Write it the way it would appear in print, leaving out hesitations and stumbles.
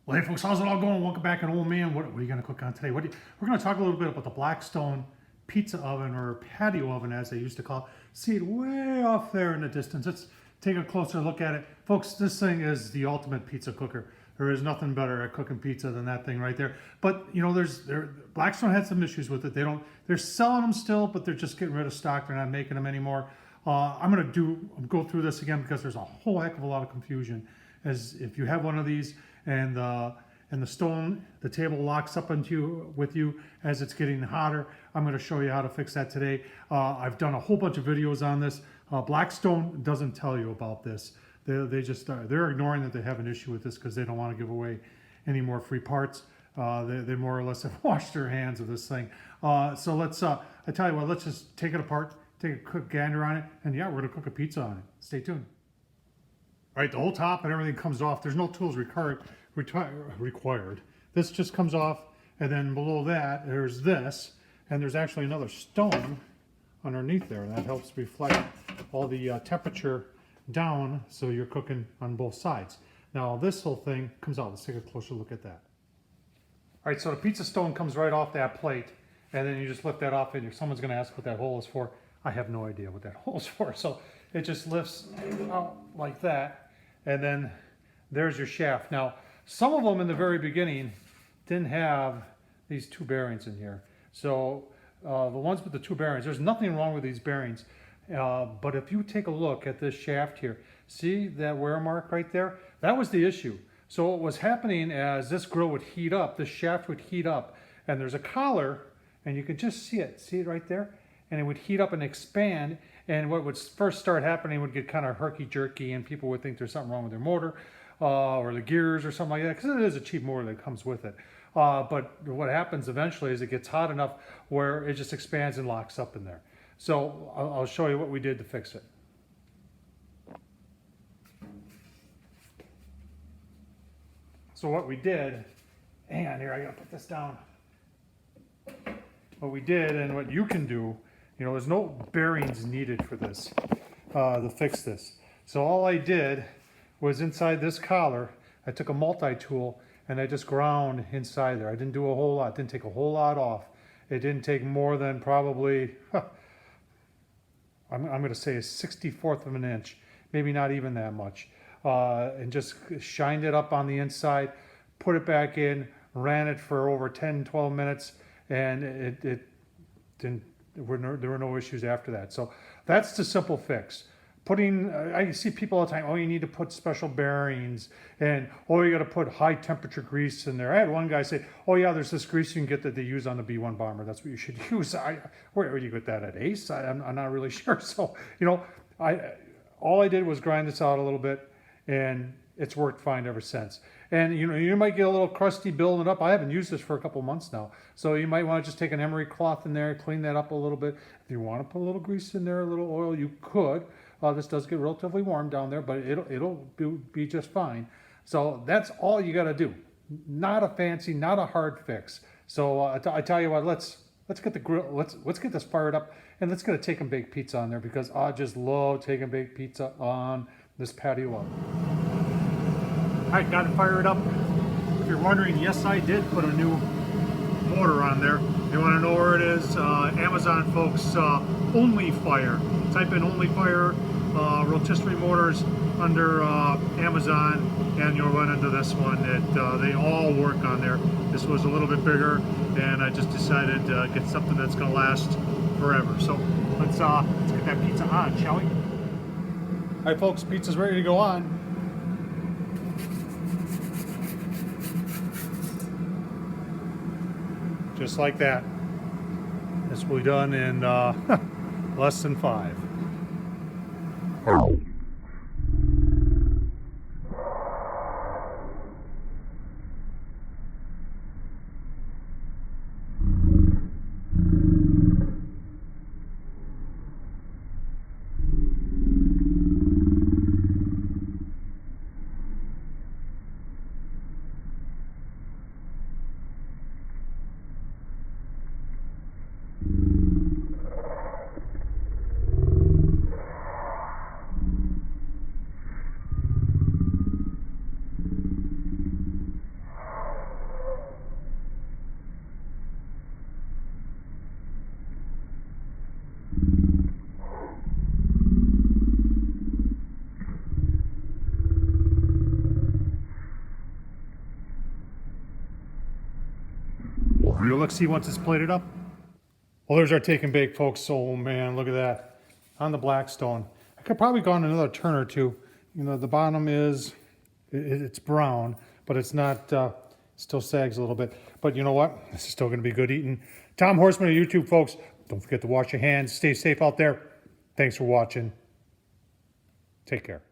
Well, hey folks, how's it all going? Welcome back. And old man, what are you going to cook on today? We're going to talk a little bit about the Blackstone pizza oven, or patio oven as they used to call it. See it way off there in the distance. Let's take a closer look at it. Folks, this thing is the ultimate pizza cooker. There is nothing better at cooking pizza than that thing right there. But you know, Blackstone had some issues with it. They're selling them still, but they're just getting rid of stock. They're not making them anymore. I'm going to go through this again because there's a whole heck of a lot of confusion. As if you have one of these and the table locks up with you as it's getting hotter, I'm going to show you how to fix that today. I've done a whole bunch of videos on this. Blackstone doesn't tell you about this. They're ignoring that they have an issue with this because they don't want to give away any more free parts. They more or less have washed their hands of this thing. So let's I tell you what, let's just take it apart, take a quick gander on it, and yeah, we're going to cook a pizza on it. Stay tuned. All right, the whole top and everything comes off. There's no tools required. This just comes off, and then below that there's this, and there's actually another stone underneath there, and that helps reflect all the temperature down, so you're cooking on both sides. Now this whole thing comes out. Let's take a closer look at that. All right, so the pizza stone comes right off that plate, and then you just lift that off, and someone's going to ask what that hole is for. I have no idea what that hole is for. So it just lifts out like that. And then there's your shaft. Now, some of them in the very beginning didn't have these two bearings in here. So the ones with the two bearings, there's nothing wrong with these bearings. But if you take a look at this shaft here, see that wear mark right there? That was the issue. So what was happening as this grill would heat up, this shaft would heat up, and there's a collar, and you could just see it right there? And it would heat up and expand, and what would first start happening would get kind of herky-jerky, and people would think there's something wrong with their motor or the gears or something like that, because it is a cheap motor that comes with it. But what happens eventually is it gets hot enough where it just expands and locks up in there. So I'll show you what we did to fix it. So what we did, and here I gotta put this down. What we did, and what you can do, you know, there's no bearings needed for this, to fix this. So all I did was inside this collar, I took a multi-tool and I just ground inside there. I didn't do a whole lot, didn't take a whole lot off. It didn't take more than probably, I'm going to say a 64th of an inch, maybe not even that much. And just shined it up on the inside, put it back in, ran it for over 10, 12 minutes, and it didn't. There were no issues after that. So that's the simple fix. I see people all the time, oh, you need to put special bearings, and oh, you got to put high temperature grease in there. I had one guy say, oh yeah, there's this grease you can get that they use on the B-1 bomber. That's what you should use. Where do you get that at Ace? I'm not really sure. So, you know, all I did was grind this out a little bit, and it's worked fine ever since. And you know, you might get a little crusty building up. I haven't used this for a couple months now. So you might want to just take an emery cloth in there, clean that up a little bit. If you want to put a little grease in there, a little oil, you could. This does get relatively warm down there, but it'll be just fine. So that's all you got to do. Not a fancy, not a hard fix. So I tell you what, let's get the grill, let's get this fired up, and let's get a take and bake pizza on there, because I just love take and bake pizza on this patio oven. All right, got it fired up. If you're wondering, yes, I did put a new motor on there. You want to know where it is? Amazon folks, Only Fire. Type in Only Fire rotisserie motors under Amazon, and you'll run into this one. They all work on there. This was a little bit bigger, and I just decided to get something that's going to last forever. So let's get that pizza on, shall we? All right, folks, pizza's ready to go on. Just like that. This will be done in less than 5. look-see once it's plated up. Well, there's our take and bake, folks. Oh man, look at that. On the Blackstone. I could probably go on another turn or two. You know, the bottom is, it's brown, but it's not, still sags a little bit. But you know what? This is still going to be good eating. Tom Horseman of YouTube, folks. Don't forget to wash your hands. Stay safe out there. Thanks for watching. Take care.